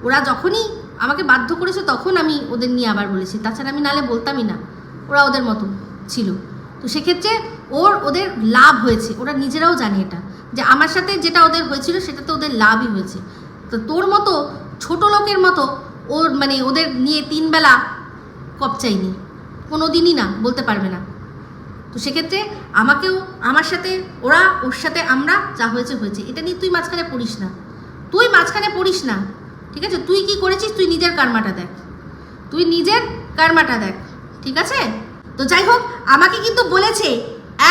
ওরা যখনই আমাকে বাধ্য করেছে তখন আমি ওদের নিয়ে আবার বলেছি, তাছাড়া আমি নালে বলতামই না, ওরা ওদের মতো ছিল। তো সেক্ষেত্রে ওদের লাভ হয়েছে, ওরা নিজেরাও জানে এটা, যে আমার সাথে যেটা ওদের হয়েছিল সেটা তো ওদের লাভই হয়েছে। তো তোর মতো ছোট লোকের মতো ওর মানে ওদের নিয়ে 3 বেলা কপচাইনি, কোনো দিনই না, বলতে পারবে না। তো সেক্ষেত্রে আমাকেও আমার সাথে ওর সাথে আমরা যা হয়েছে হয়েছে, এটা নিয়ে তুই মাঝখানে পড়িস না, তুই মাঝখানে পড়িস না, ঠিক আছে? তুই কি করেছিস তুই নিজের কারমাটা দেখ, তুই নিজের কারমাটা দেখ, ঠিক আছে? তো যাই হোক, আমাকে কিন্তু বলেছে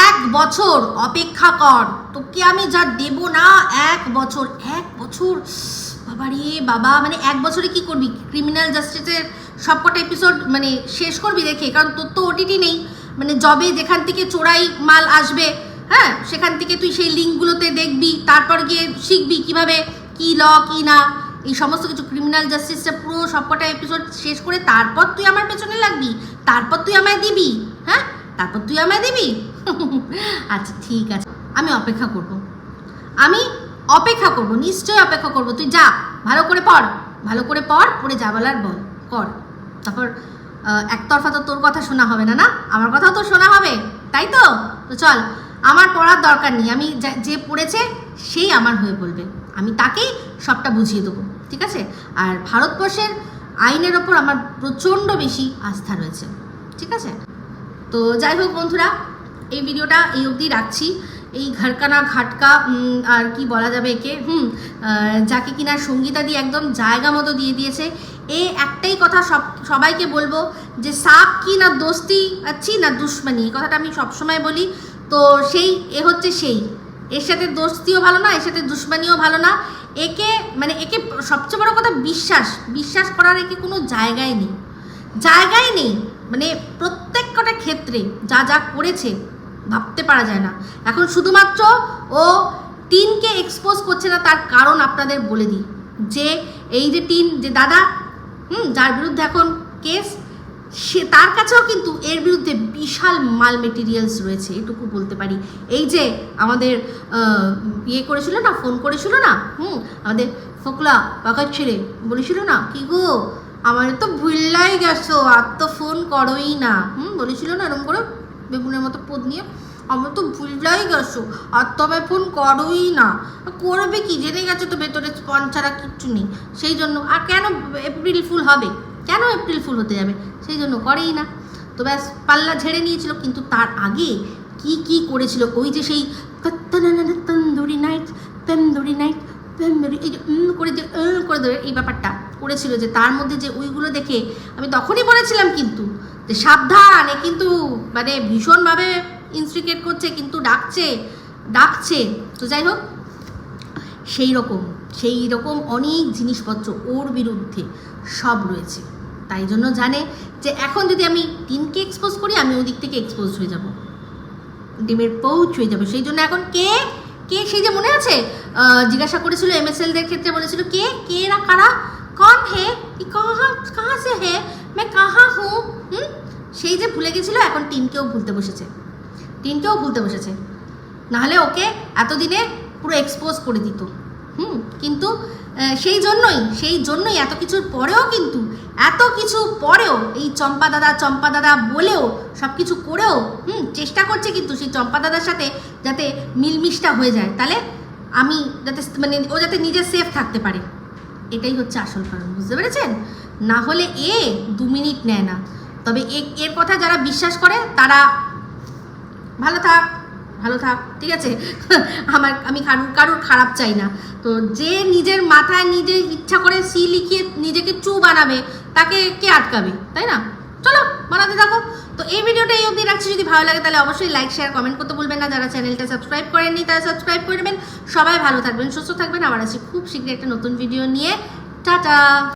1 বছর অপেক্ষা কর, তোকে আমি যা দেব না, 1 বছর, 1 বছর, বাবা রে বাবা, মানে 1 বছরে কি করবি? ক্রিমিনাল জাস্টিসের সবকটা এপিসোড মানে শেষ করবি দেখে? কারণ তোর তো ওটিটি নেই, মানে জবে যেখান থেকে চোরাই মাল আসবে, হ্যাঁ, সেখান থেকে তুই সেই লিঙ্কগুলোতে দেখবি, তারপর গিয়ে শিখবি কিভাবে কি ল কি না, এই সমস্ত কিছু ক্রিমিনাল জাস্টিসটা পুরো সবকটা এপিসোড শেষ করে তারপর তুই আমার পেছনে লাগবি, তারপর তুই আমায় দিবি, হ্যাঁ, তারপর তুই আমায় দিবি। আচ্ছা ঠিক আছে, আমি অপেক্ষা করব, আমি অপেক্ষা করব, নিশ্চয়ই অপেক্ষা করব। তুই যা, ভালো করে পড়, ভালো করে পড়, পড়ে যা বলার বল কর, তারপর একতরফা তো তোর কথা শোনা হবে না, না আমার কথাও তো শোনা হবে, তাই তো? তো চল, আমার পড়ার দরকার নেই, আমি যে পড়েছে সেই আমার হয়ে বলবে, আমি তাকেই সবটা বুঝিয়ে দেবো, ঠিক আছে? আর ভারতবর্ষের আইনের ওপর আমার প্রচণ্ড বেশি আস্থা রয়েছে, ঠিক আছে? তো যাই হোক বন্ধুরা, এই ভিডিওটা এই অবধি রাখছি। এই ঘাটকানা ঘাটকা আর কি বলা যাবে একে, যাকে কিনা সঙ্গীতা দিয়ে একদম জায়গা মতো দিয়ে দিয়েছে। একটাই কথা সবাইকে বলবো যে সাপ কি না দোস্তি আছি না দুশ্মনী, এই কথাটা আমি সবসময় বলি। তো সেই হচ্ছে সেই, এর সাথে দোস্তিও ভালো না, এর সাথে দুশ্মনীও ভালো না, একে মানে একে সবচেয়ে বড় কথা বিশ্বাস করার একে কোনো জায়গায় নেই, মানে প্রত্যেক কটা ক্ষেত্রে যা যা করেছে ভাবতে পারা যায় না। এখন শুধুমাত্র ও টিনকে এক্সপোজ করছে না, তার কারণ আপনাদের বলে দিই, যে এই যে টিন যে দাদা যার বিরুদ্ধে এখন কেস, সে তার কাছেও কিন্তু এর বিরুদ্ধে বিশাল মাল মেটেরিয়ালস রয়েছে, এটুকু বলতে পারি। এই যে আমাদের ইয়ে করেছিল না, ফোন করেছিল না, আমাদের ফোকলা পাকার ছেলে বলেছিল না, কি গো আমার তো ভুললাই গেছো, আর তো ফোন করোই না, বলেছিল না এরকম করে বেগুনের মতো পদ নিয়ে, আমার তো ভুললাই গেছো আর তো আমায় ফোন করোই না, করবে কি, জেনে গেছে তো ভেতরে স্পন ছাড়া কিচ্ছু নেই, সেই জন্য। আর কেন এপ্রিল ফুল হবে, কেন এপ্রিল ফুল হতে যাবে, সেই জন্য করেই না। তো ব্যাস পাল্লা ঝেড়ে নিয়েছিল, কিন্তু তার আগে কি করেছিল, ওই যে সেই তন্দুরি নাইট এই যে করে দেবে এই ব্যাপারটা করেছিল, যে তার মধ্যে যে ওইগুলো দেখে আমি তখনই বলেছিলাম কিন্তু যে সাবধান, এ কিন্তু মানে ভীষণভাবে ইনস্টিগেট করছে, কিন্তু ডাকছে। তো যাই হোক, সেই রকম অনেক জিনিসপত্র ওর বিরুদ্ধে সব রয়েছে, তাই জন্য জানে যে এখন যদি আমি টিনকে এক্সপোজ করি আমি ওদিক থেকে এক্সপোজ হয়ে যাব, ডিমের পৌঁছ হয়ে যাবে। সেই জন্য এখন কে সেই যে মনে আছে জিজ্ঞাসা করেছিল MSLদের ক্ষেত্রে, বলেছিল কে না কারা, কন হে, কাহা সে হে, मैं कहाँ हूँ, সেই যে ভুলে গেছিল, এখন টিনকেও ভুলতে বসেছে, নাহলে ওকে এতদিনে পুরো এক্সপোজ করে দিত। কিন্তু সেই জন্যই এত কিছুর পরেও এই চম্পা দাদা বলেও সব কিছু করেও চেষ্টা করছে কিন্তু সেই চম্পা দাদার সাথে যাতে মিলমিশটা হয়ে যায়, তাহলে আমি যাতে মানে ও যাতে নিজে সেফ থাকতে পারে, এটাই হচ্ছে আসল কারণ, বুঝতে পেরেছেন? না হলে 2 মিনিট নেয় না। তবে এর কথা যারা বিশ্বাস করে তারা ভালো থাক, ভালো থাক, ঠিক আছে? আমি কারোর খারাপ চাই না। তো যে নিজের মাথায় নিজে ইচ্ছা করে সি লিখিয়ে নিজেকে চু বানাবে, তাকে কে আটকাবে, তাই না? চলো বানাতে থাকো। তো এই ভিডিওটা এই অবধি রাখছি। যদি ভালো লাগে তাহলে অবশ্যই লাইক শেয়ার কমেন্ট করতে ভুলবেন না। যারা চ্যানেলটা সাবস্ক্রাইব করেননি তারা সাবস্ক্রাইব করে নেবেন। সবাই ভালো থাকবেন, সুস্থ থাকবেন। আবার আসি খুব শীঘ্রই একটা নতুন ভিডিও নিয়ে। টাটা।